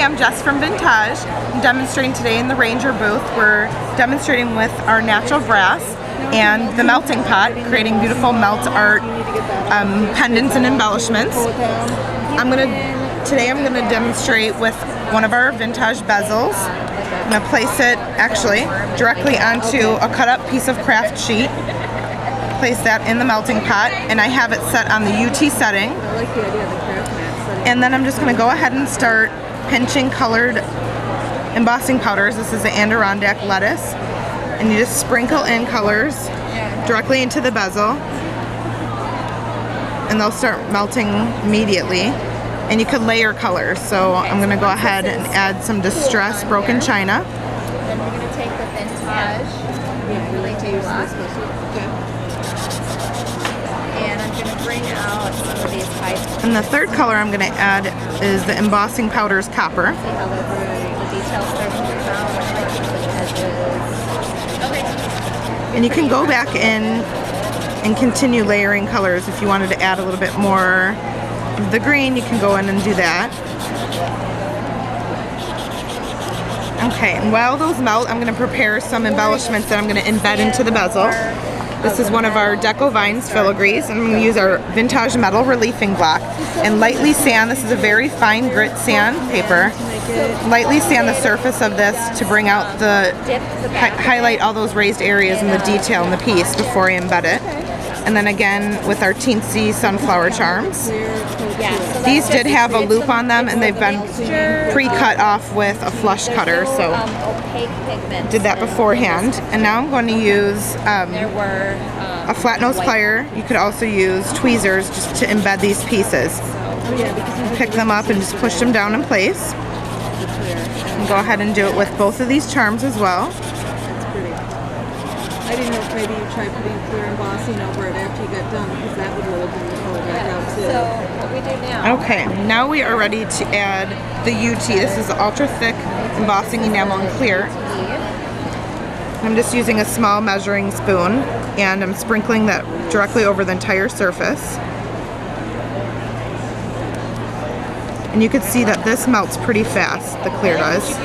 I'm Jess from Vintaj. I'm demonstrating today in the Ranger booth. We're demonstrating with our natural brass and the melting pot, creating beautiful melt art pendants and embellishments. Today I'm going to demonstrate with one of our Vintaj bezels. I'm going to place it actually directly onto a cut up piece of craft sheet. Place that in the melting pot, and I have it set on the UT setting. I like the idea of the craft mat setting. And then I'm just going to go ahead and start pinching colored embossing powders. This is the Adirondack lettuce. And you just sprinkle in colors directly into the bezel. And they'll start melting immediately. And you could layer colors. So I'm going to go ahead and add some Distress Broken China. Then we're going to take the Vintaj really block. And I'm going to bring out some of these high. And the third color I'm going to add is the Embossing Powders Copper. See how the details start to come out. And you can go back in and continue layering colors. If you wanted to add a little bit more of the green, you can go in and do that. Okay, and while those melt, I'm going to prepare some embellishments that I'm going to embed into the bezel. This is one of our Deco Vines filigrees, and I'm going to use our Vintaj metal reliefing block and lightly sand. This is a very fine grit sandpaper. Lightly sand the surface of this to bring out highlight all those raised areas and the detail in the piece before I embed it. And then again with our teensy sunflower charms. These did have a loop on them, and they've been pre-cut off with a flush cutter, so did that beforehand. And now I'm going to use a flat nose plier. You could also use tweezers just to embed these pieces. Pick them up and just push them down in place. And go ahead and do it with both of these charms as well. That's pretty. I didn't know if maybe you tried putting clear embossing over it after you got done, because that would really bring the color back out too. So what we do now. Okay, now we are ready to add the UT. This is ultra thick embossing enamel and clear. I'm just using a small measuring spoon, and I'm sprinkling that directly over the entire surface. And you can see that this melts pretty fast, the clear does. So you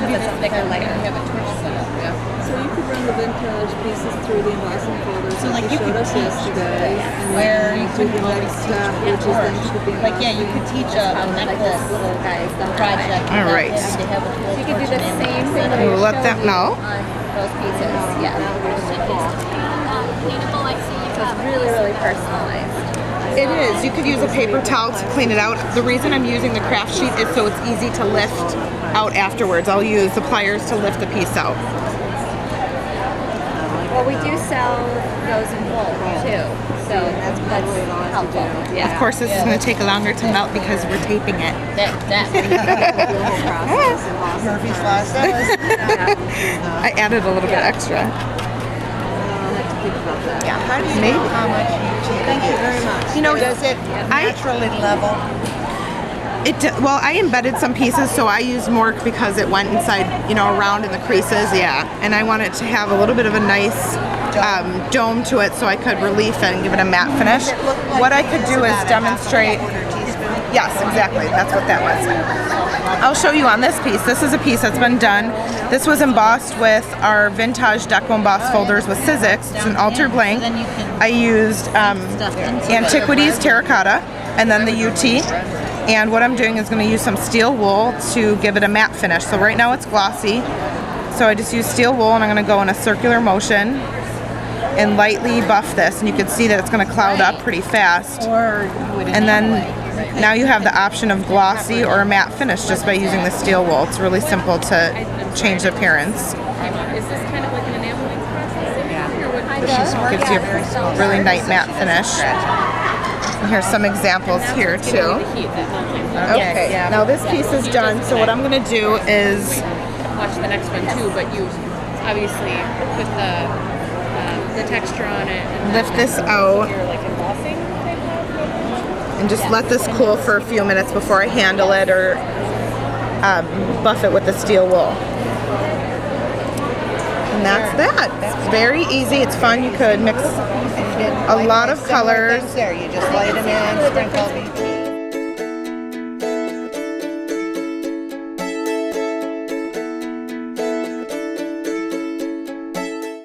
could run the Vintaj pieces through the embossing folders like you showed us yesterday, and where you do could the next step, which is then to the like, yeah, you could teach a necklace little guys, the project. All right. You could do the same thing. We'll let that melt. On those pieces, yeah. So it's really, really personalized. It is. You could use a paper towel to clean it out. The reason I'm using the craft sheet is so it's easy to lift out afterwards. I'll use the pliers to lift the piece out. Well, we do sell those in bulk too, so that's helpful. Yeah. Of course, this is going to take longer to melt because we're taping it. Murphy's Law says. I added a little bit extra. Yeah. How do you Maybe. know how much you take? Thank you very much. You know, does it naturally level? Well, I embedded some pieces, so I used more because it went inside, you know, around in the creases, yeah. And I want it to have a little bit of a nice dome to it, so I could relief it and give it a matte finish. What I could do is demonstrate. Yes, exactly. That's what that was. I'll show you on this piece. This is a piece that's been done. This was embossed with our Vintaj Deco Emboss folders with Sizzix. It's an altered blank. I used Antiquities Terracotta and then the UT. And what I'm doing is going to use some steel wool to give it a matte finish. So right now it's glossy. So I just use steel wool, and I'm going to go in a circular motion and lightly buff this. And you can see that it's going to cloud up pretty fast. And then now you have the option of glossy or a matte finish just by using the steel wool. It's really simple to change the appearance. Is this kind of like an enameling process? It gives you a really nice matte finish. And here's some examples here too. Okay, now this piece is done, so what I'm going to do is Watch the next one too, but you obviously put the texture on it. And lift this out you're like embossing type of? and just let this cool for a few minutes before I handle it or buff it with the steel wool. And that's that. It's very easy. It's fun. You could mix a lot of colors. There, you just light them in, sprinkle.